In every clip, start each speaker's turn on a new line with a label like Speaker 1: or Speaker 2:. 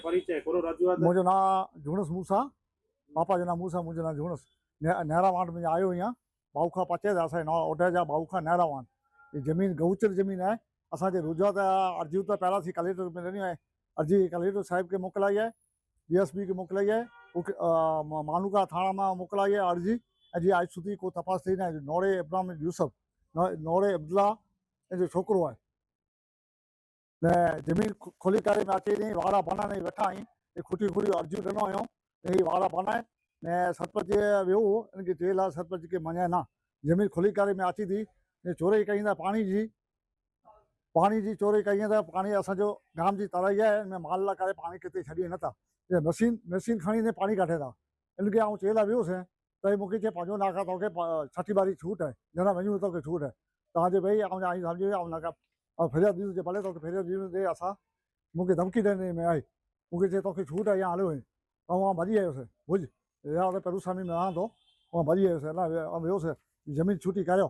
Speaker 1: मुंहिंजो नाम झुणस मूसा, पापा जो नाम मूसा, मुंहिंजो नाम झुणस। नहरा वांड में आयो आहियां। बाऊखा पचे था असांजे ओॾे जा बाऊखा नहरा वांड। ये ज़मीन गऊचर ज़मीन आहे। असांजे रुजवा त अर्जियूं त पहिरां थी कलेक्टर में ॾिनियूं आहे। अर्जी कलेक्टर साहिब खे मोकिलाई आहे, DSP खे मोकिलाई आहे, मानुका थाणा मां मोकिलाई आहे अर्जी। ऐं जीअं अॼु સુધી को तपास थी न आहे। नोरे इब्राहिम यूसुफ, नोरे अब्दुल्ला जो छोकिरो आहे। न ज़मीन खोली करे में अचे नी वारा बनाने वेठा आहियूं। खुटी खुटी अर्जियूं ॾिनो हुयूं ही वारा बनाए ने सरपंच वियो इनखे जेल आहे। सरपंच खे मञाए न ज़मीन खोली करे में अची थी चोरी कई था पानी जी चोरी कई त पानी असांजो गांव जी तराई आहे। हिन में माल लाइ करे पाणी किथे छॾी नथा। मशीन खणी ने पानी कढे था। इनखे आउं जेल वियुसि त मूंखे चए पंहिंजो नाका तोखे 60 बारी छूट आहे, जना वञूं तोखे छूट आहे। तव्हांजे भई ऐं सम्झी ऐं नाका ऐं फिरियाद ॾींदुसि भले तोखे फिरियाद ॾींदुसि। असां मूंखे धमकी ॾियण में आई। मूंखे चए तोखे छूट आहे या हलो ऐं मां भॼी आयुसि भुज या त पेरूसानी में रहंदो ऐं भॼी आयुसि अलाए वियुसि। ज़मीन छूटी करियो,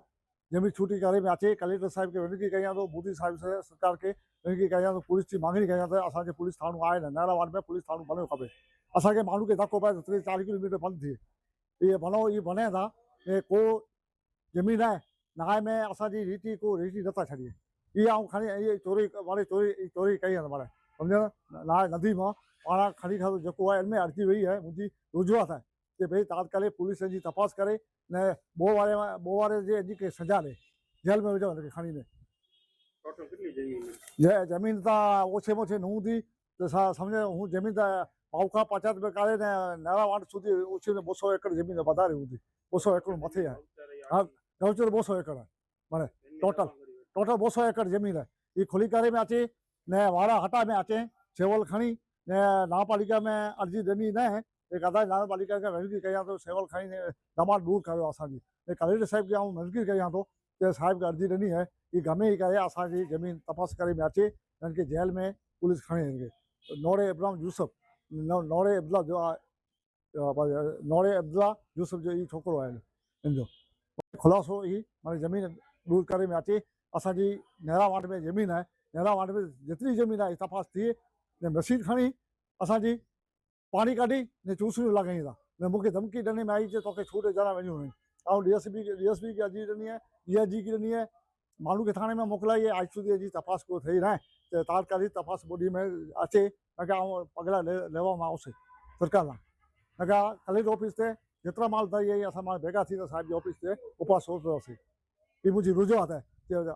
Speaker 1: ज़मीन छूटी करे में अचे कलेक्टर साहिब खे विनती कयां थो, मोदी साहिब सरकार खे विनती कयां थो, पुलिस जी मांगणी कयां त असांखे पुलिस थाणो आहे न, नहरा वार्ड में पुलिस थाणो बणियो खपे। असांखे माण्हू खे धको पए त 40 किलोमीटर बंदि थिए। इहे बने था को ज़मीन आहे नाए में असांजी रीति को रीति नथा छॾिए। इहे आउं खणी इहे चोरी चोरी कई आहे माणे सम्झो नाए नदी मां पाणा खणी खाधो जेको आहे। हिन में अर्जी वई आहे मुंहिंजी रुजवा आहे कि भई तात्कालिक पुलिस जी तपास करे न ॿो वारे जे जी खे सजा ॾे, जेल में विझो हुनखे खणी ने। ज़मीन त ओछे मोछे नूं थी त सम्झो हू ज़मीन त बाऊखा पचात में करे न नहरा वांड સુધી ओछे में 200 एकड़ ज़मीन वधारे हूंदी। 200 एकड़ मथे आहे। हा गऊचर 200 एकड़ आहे माने टोटल 200 एकड़ ज़मीन आहे। ये खुली करे में अचे न वारा हटा में अचे सेवल खणी न नगरपालिका में अर्जी ॾिनी न आहे। कदा नगरपालिका खे विनती कयां थो सेवल खणी दमाद दूर कयो असांजी। कलेक्टर साहिब खे आउं विनती कयां थो कि साहिब खे अर्जी ॾिनी आहे ही गमे ई करे असांजी ज़मीन तपास करे में अचे हिनखे जेल में पुलिस खणे हिनखे। नोरे इब्राहिम यूसुफ नोरे अब्दुल्ला जो नोरे अब्दुल्ला यूसुफ जो ही छोकिरो आहे हिनजो ख़ुलासो ही माने ज़मीन दूर करे में अचे। असांजी नहरा वांड में ज़मीन आहे। नहरा वांड में जेतिरी ज़मीन आहे तपास थिए न मशीन खणी असांजी पाणी कढी ने चूसड़ियूं लॻाईं था न मूंखे धमकी ॾियण में आई कि तोखे छूट जरा वञूं ऐं DSP खे अर्जी ॾिनी आहे, DIG खे ॾिनी आहे, माण्हू खे थाणे में मोकिलाई आहे। आज સુધી जी तपास को થઈ न आहे। तात्कालिक तपास बॉडी में अचे न कि आउं पगला लेवा में आउंसि सरकार लाइ न कि कलेक्टर ऑफिस ते जेतिरा माल धरी आई असां मां भेगा थी त साहिब जी ऑफिस ते उपवास सोचंदासीं। हीअ मुंहिंजी रुजवात आहे।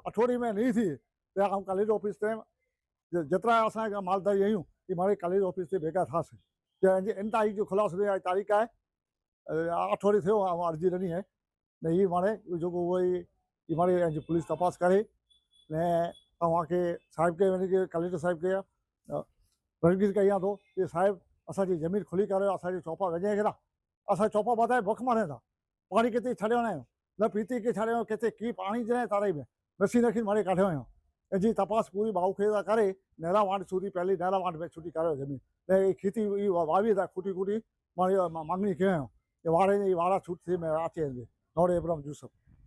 Speaker 1: अठोड़ी में नहीं थी त आउं कलेक्टर ऑफिस ते जेतिरा असांखे माल धरी आहियूं ही मारे कलेक्टर ऑफिस ते भेगा थासीं। इन तारीख़ जो ख़ुलासो आहे तारीख़ आहे 8 थियो ऐं अर्जी ॾिनी आहे न हीअ माने जेको उहो ई मारे पुलिस तपास करे न तव्हांखे साहिब खे वञी कलेक्टर साहिब खे विनती कयां थो कि साहिब असांजी ज़मीन खुली करे असांजी चौपा विझाए केॾा असां चौपा वधाए बुख मारे था। पाणी किथे छॾियो न आहियूं न पीती खे छॾियो किथे की पाणी जॾहिं ताराई में मशीन रखी मारे कढियो आहियूं। इन जी तपास पूरी बाऊखे था करे नहरा वांड सूरी पहली नहरा वांड में छुटी करियो ज़मीन न खेती वावी था खुटी खुटी मांगणी कयूं कि वारा छूट थी में अचे नोरे इब्राहिम यूसुफ।